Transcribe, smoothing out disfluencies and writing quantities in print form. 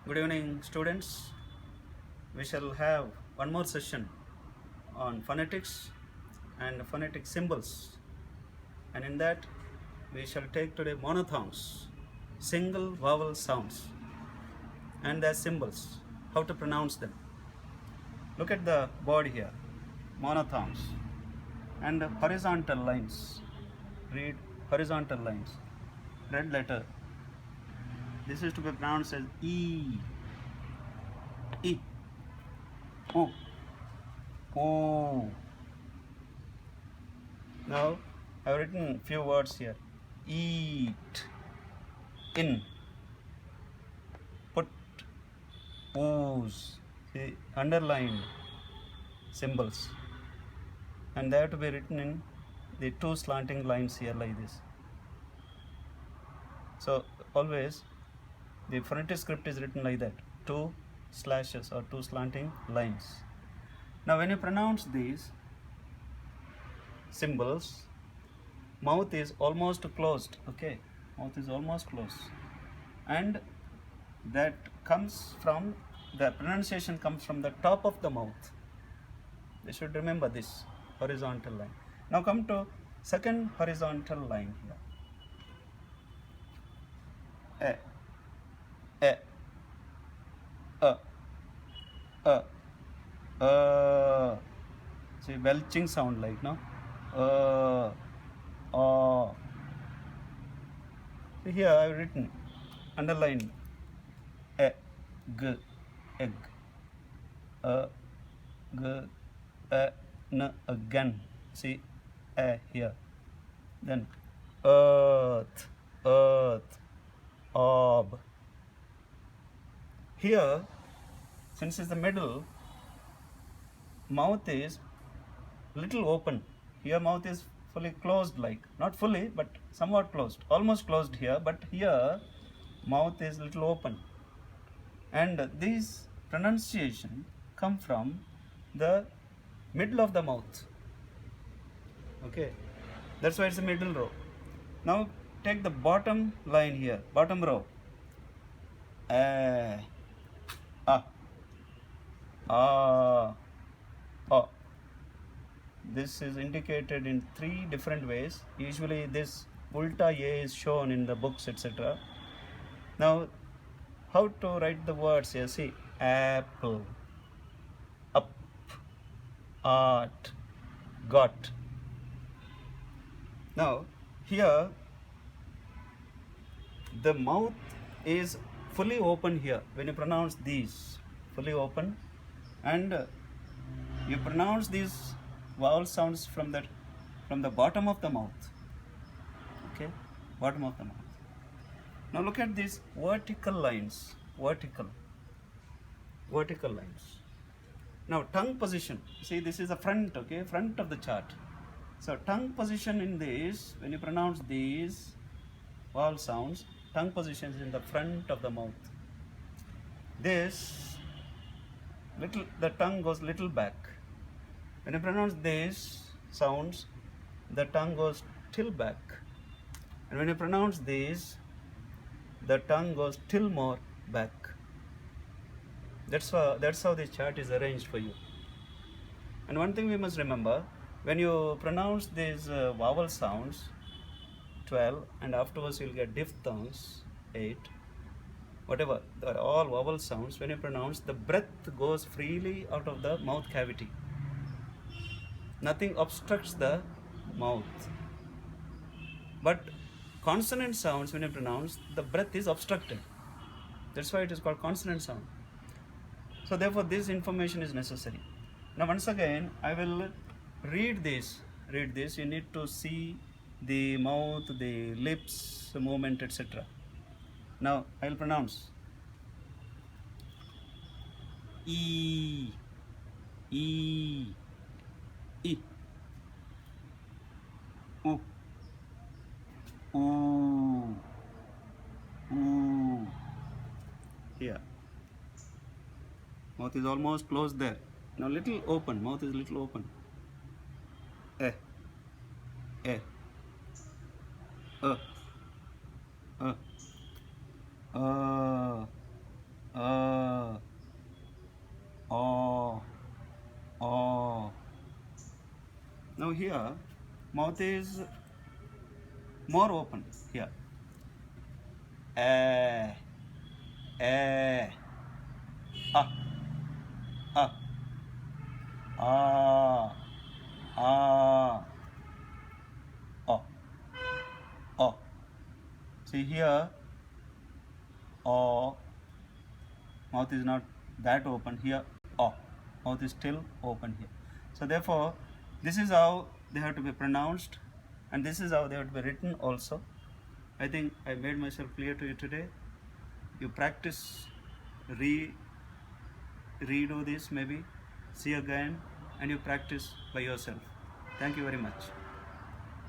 Good evening, students. We shall have one more session on phonetics and phonetic symbols, and in that we shall take today monophthongs, single vowel sounds, and their symbols, how to pronounce them. Look at the board here, monophthongs and horizontal lines. Read horizontal lines. Red letter. This is to be pronounced as E, E, O, O. Now I've written few words here. Eat, in, put, ooze. See, underlined symbols, and they have to be written in the two slanting lines here like this. So always the phonetic script is written like that, two slashes or two slanting lines. Now when you pronounce these symbols, mouth is almost closed. Okay, mouth is almost closed, and that comes from the pronunciation comes from the top of the mouth. They should remember this horizontal line. Now come to second horizontal line here. A, a, a, see, belching sound like, no? See, here I have written, underlined, egg, egg, g, n, again. See, here. Then earth, earth, orb. Here, since it's the middle, mouth is little open. Here mouth is fully closed, like not fully but somewhat closed, almost closed here, but here mouth is little open, and these pronunciation come from the middle of the mouth. Okay, that's why it's the middle row. Now take the bottom line here, bottom row. A, a. This is indicated in three different ways. Usually this ulta A is shown in the books, etc. Now how to write the words here? See, apple, up, art, got. Now here the mouth is fully open here when you pronounce these, fully open, and you pronounce these vowel sounds from the bottom of the mouth. Okay, bottom of the mouth. Now look at these vertical lines, vertical lines. Now tongue position, see, this is the front, okay, front of the chart. So tongue position in this, when you pronounce these vowel sounds, tongue position is in the front of the mouth. This little, the tongue goes little back. When you pronounce these sounds, the tongue goes till back, and when you pronounce these, the tongue goes till more back. That's how this chart is arranged for you. And one thing we must remember, when you pronounce these vowel sounds, 12, and afterwards you'll get diphthongs, 8, whatever, they're all vowel sounds. When you pronounce, the breath goes freely out of the mouth cavity. Nothing obstructs the mouth. But consonant sounds, when you pronounce, the breath is obstructed. That's why it is called consonant sound. So therefore this information is necessary. Now once again I will read this. You need to see the mouth, the lips movement, etc. Now I will pronounce E, E, E, U, U, U. Here mouth is almost closed there. Now little open, mouth is little open. A, A, A, A, Oh, oh. Now here, mouth is more open here. Eh, eh, ah, ah, ah, ah, oh, oh. See here, oh, mouth is not that open here. Oh, mouth is still open here. So therefore, this is how they have to be pronounced, and this is how they have to be written also. I think I made myself clear to you today. You practice, redo this maybe, see again, and you practice by yourself. Thank you very much.